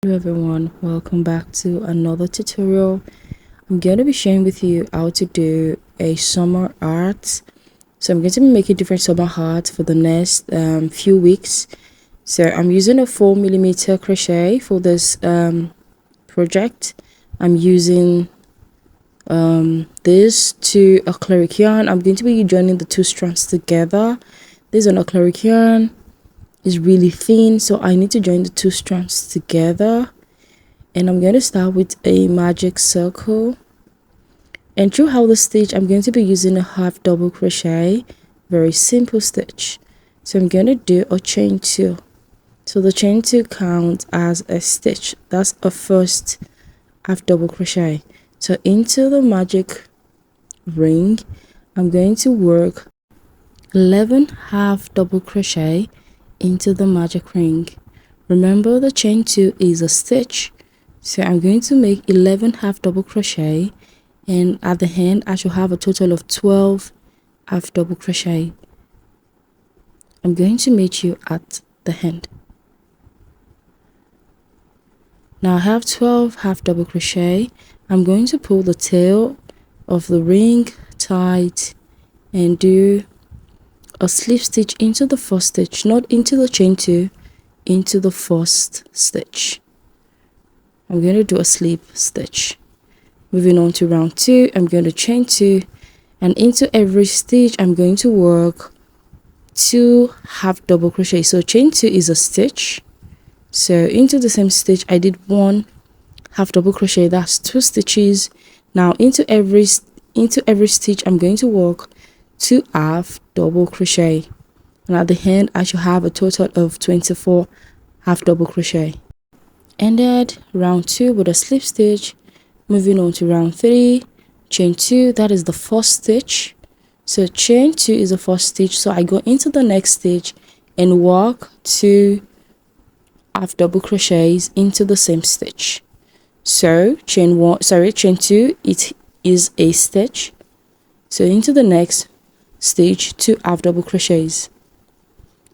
Hello everyone, welcome back to another tutorial. I'm going to be sharing with you how to do a summer art. So I'm going to be making different summer art for the next few weeks. So I'm using a 4mm crochet for this project. I'm using this to acrylic yarn. I'm going to be joining the two strands together. This is an acrylic yarn. Is really thin, so I need to join the two strands together, and I'm going to start with a magic circle, and throughout the stitch I'm going to be using a half double crochet, very simple stitch. So I'm going to do a chain 2, so the chain 2 counts as a stitch. That's a first half double crochet. So into the magic ring I'm going to work 11 half double crochet into the magic ring. Remember, the chain 2 is a stitch, so I'm going to make 11 half double crochet, and at the end I should have a total of 12 half double crochet. I'm going to meet you at the end. Now I have 12 half double crochet. I'm going to pull the tail of the ring tight and do a slip stitch into the first stitch, not into the chain 2, into the first stitch. I'm going to do a slip stitch. Moving on to round 2, I'm going to chain 2, and into every stitch I'm going to work 2 half double crochet. So chain 2 is a stitch, so into the same stitch I did 1 half double crochet, that's 2 stitches. Now into every stitch I'm going to work 2 half double crochet, and at the end I should have a total of 24 half double crochet. Ended round 2 with a slip stitch. Moving on to round 3, chain 2, that is the first stitch. So chain 2 is the first stitch, so I go into the next stitch and work 2 half double crochets into the same stitch. So chain 2, it is a stitch, so into the next stitch 2 half double crochets.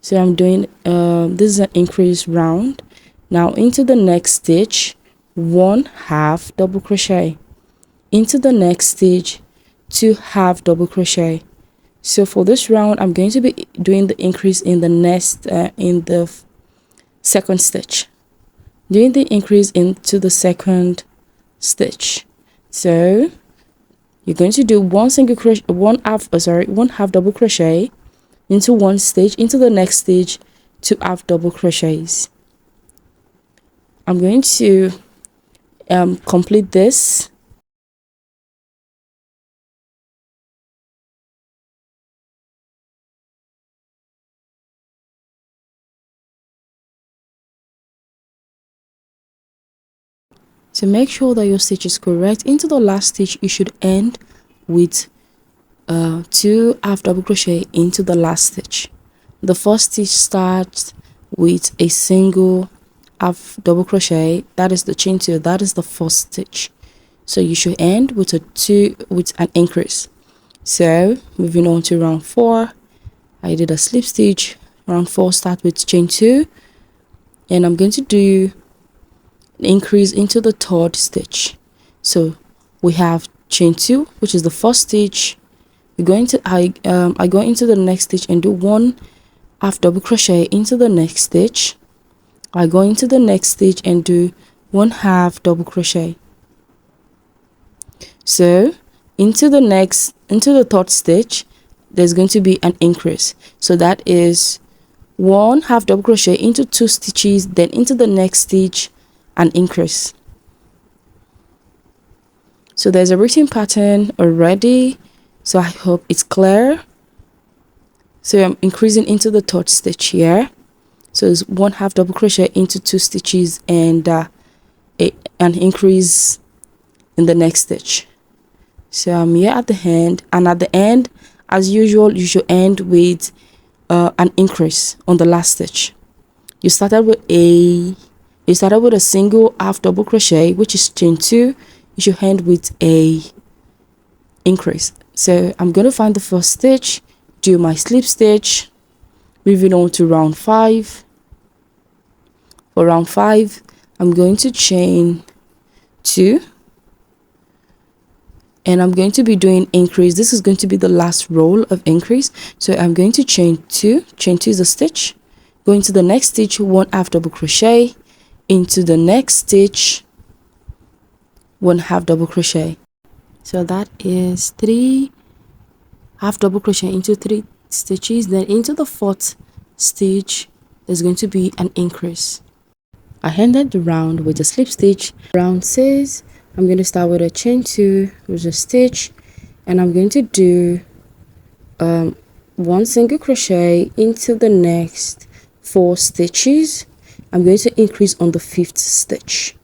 So I'm doing this is an increase round. Now into the next stitch 1 half double crochet, into the next stitch 2 half double crochet. So for this round I'm going to be doing the increase in the next in the second stitch, doing the increase into the second stitch. So you're going to do one half double crochet into one stitch, into the next stitch 2 half double crochets. I'm going to complete this. To make sure that your stitch is correct, into the last stitch you should end with 2 half double crochet into the last stitch. The first stitch starts with a single half double crochet, that is the chain 2, that is the first stitch. So you should end with an increase. So moving on to round 4, I did a slip stitch. Round 4 start with chain 2, and I'm going to do an increase into the third stitch. So we have chain 2, which is the first stitch. I go into the next stitch and do 1 half double crochet into the next stitch. I go into the next stitch and do 1 half double crochet. So into the third stitch there's going to be an increase, so that is 1 half double crochet into 2 stitches, then into the next stitch an increase. So there's a written pattern already, so I hope it's clear. So I'm increasing into the third stitch here, so it's 1 half double crochet into 2 stitches and an increase in the next stitch. So I'm here at the end, and at the end as usual you should end with an increase on the last stitch. You started with a single half double crochet, which is chain 2. You should end with a increase. So I'm going to find the first stitch, do my slip stitch. Moving on to round 5. For round 5 I'm going to chain 2, and I'm going to be doing increase. This is going to be the last row of increase, so I'm going to chain 2 is a stitch, go into the next stitch, 1/2 double crochet, into the next stitch, 1/2 double crochet. So that is 3 half double crochet into 3 stitches. Then into the 4th stitch there's going to be an increase. I ended the round with a slip stitch. Round 6, I'm going to start with a chain 2 with a stitch, and I'm going to do 1 single crochet into the next 4 stitches. I'm going to increase on the 5th stitch.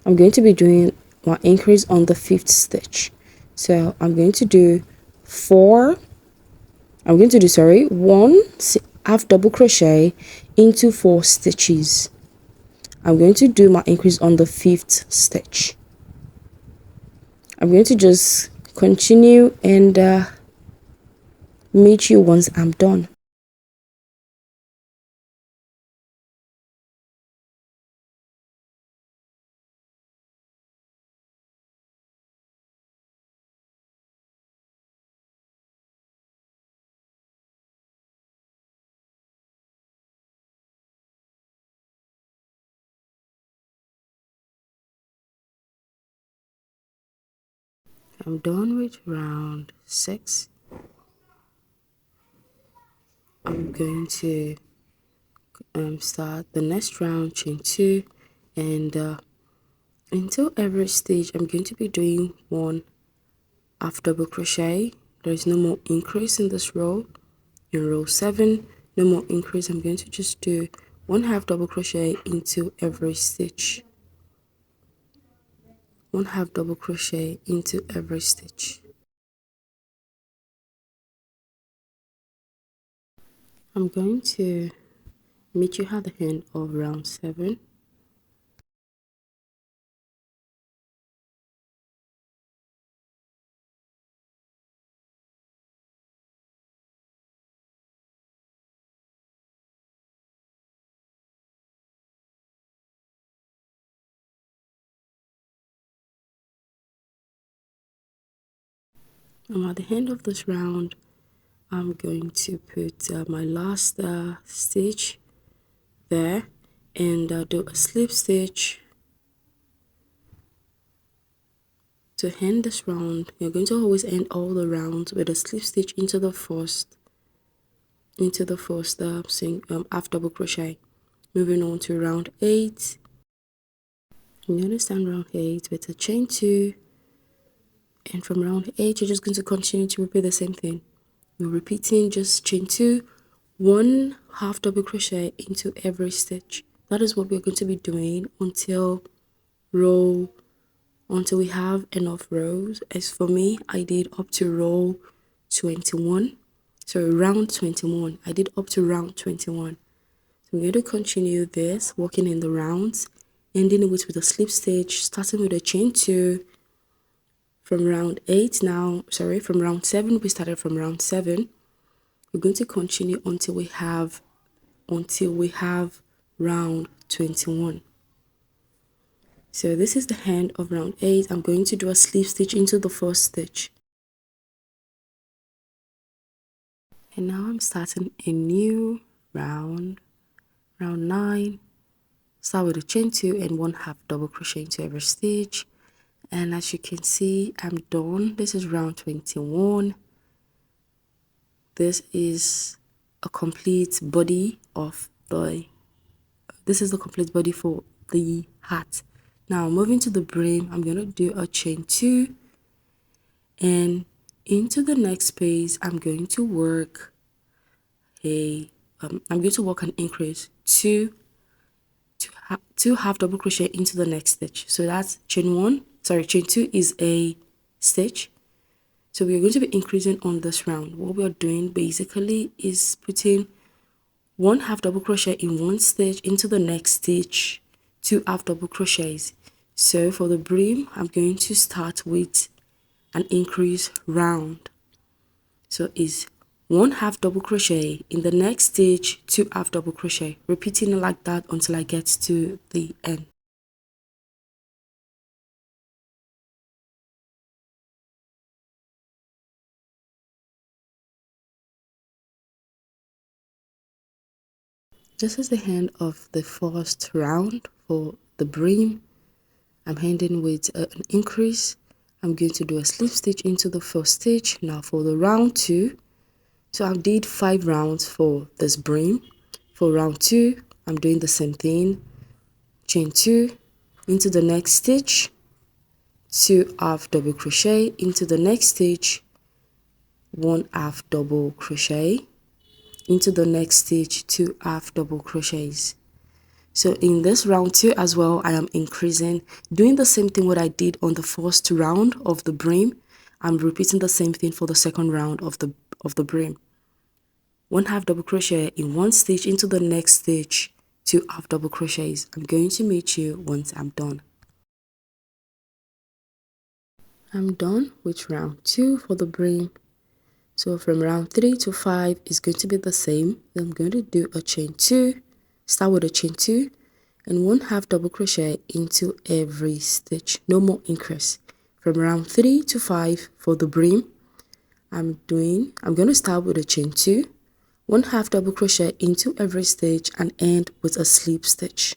I'm going to be doing my increase on the 5th stitch. So I'm going to do 1/2 double crochet into 4 stitches. I'm going to do my increase on the 5th stitch. I'm going to just continue and meet you once I'm done. I'm done with round 6. I'm going to start the next round, chain 2, and until every stage I'm going to be doing 1/2 double crochet. There is no more increase in this row. In row 7, no more increase. I'm going to just do 1/2 double crochet into every stitch. 1/2 double crochet into every stitch. I'm going to meet you at the end of round 7. At the end of this round, I'm going to put my last stitch there and do a slip stitch to end this round. You're going to always end all the rounds with a slip stitch into the first half double crochet. Moving on to round 8. I'm going to start round 8 with a chain 2, and from round 8 you're just going to continue to repeat the same thing. You're repeating just chain 2, 1/2 double crochet into every stitch. That is what we're going to be doing until we have enough rows. As for me, I did up to row 21. So round 21. I did up to round 21. So I'm going to continue this, working in the rounds, ending it with a slip stitch, starting with a chain 2. From round 7, we started from round 7. We're going to continue until we have round 21. So this is the end of round 8. I'm going to do a slip stitch into the first stitch. And now I'm starting a new round 9. Start with a chain 2 and 1/2 double crochet into every stitch. And as you can see, I'm done. This is round 21. This is a complete body of this is the complete body for the hat. Now moving to the brim, I'm going to do a chain 2, and into the next space I'm going to work an increase, 2 half double crochet into the next stitch. So that's chain 2 is a stitch. So we're going to be increasing on this round. What we're doing basically is putting 1/2 double crochet in one stitch into the next stitch, 2 half double crochets. So for the brim, I'm going to start with an increase round. So is 1 half double crochet, in the next stitch 2 half double crochet, repeating it like that until I get to the end. This is the end of the first round for the brim. I'm ending with an increase. I'm going to do a slip stitch into the first stitch. Now for the round 2, so I did 5 rounds for this brim. For round 2, I'm doing the same thing. Chain 2 into the next stitch, 2 half double crochet into the next stitch, 1 half double crochet into the next stitch, 2 half double crochets. So in this round 2 as well, I am increasing, doing the same thing what I did on the first round of the brim. I'm repeating the same thing for the second round of the brim. 1 half double crochet in one stitch into the next stitch, 2 half double crochets. I'm going to meet you once I'm done. I'm done with round 2 for the brim. So from round 3 to 5 is going to be the same. Then I'm going to do a chain 2, start with a chain 2 and 1 half double crochet into every stitch, no more increase. From round 3 to 5 for the brim, I'm going to start with a chain 2, 1 half double crochet into every stitch and end with a slip stitch.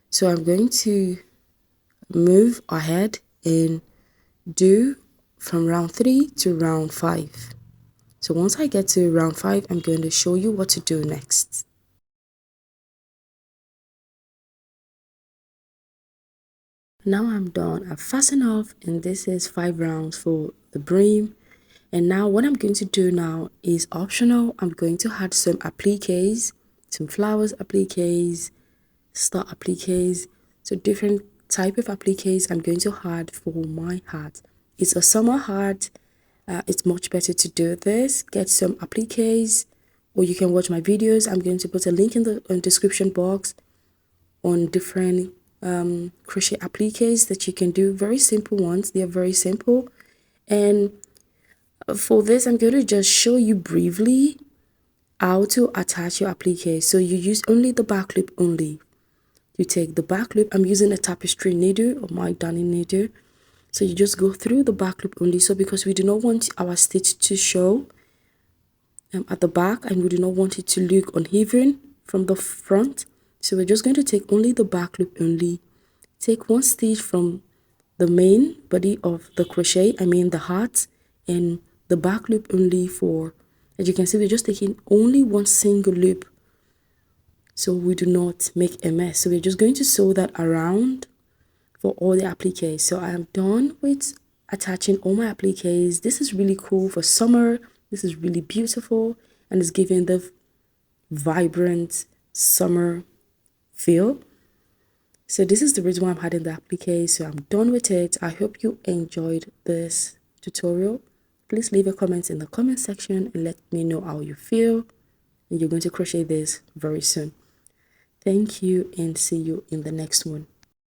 So I'm going to move ahead and do from round 3 to round 5. So once I get to round 5, I'm going to show you what to do next. Now I'm done. I've fastened off and this is 5 rounds for the brim. And now what I'm going to do now is optional. I'm going to add some appliques, some flowers appliques, star appliques. So different type of appliques I'm going to add for my hat. It's a summer hat. It's much better to do this. Get some appliques or you can watch my videos. I'm going to put a link in the description box on different crochet appliques that you can do. Very simple ones. They are very simple. And for this, I'm going to just show you briefly how to attach your applique. So you use only the back loop only. You take the back loop. I'm using a tapestry needle or my darning needle. So you just go through the back loop only. So because we do not want our stitch to show at the back and we do not want it to look uneven from the front, so we're just going to take only the back loop only. Take one stitch from the main body of the crochet, I mean the heart, and the back loop only for, as you can see, we're just taking only one single loop so we do not make a mess. So we're just going to sew that around for all the appliques. So I am done with attaching all my appliques. This is really cool for summer. This is really beautiful and it's giving the vibrant summer feel. So this is the reason why I'm adding the applique. So I'm done with it. I hope you enjoyed this tutorial. Please leave a comment in the comment section and let me know how you feel. And you're going to crochet this very soon. Thank you and see you in the next one.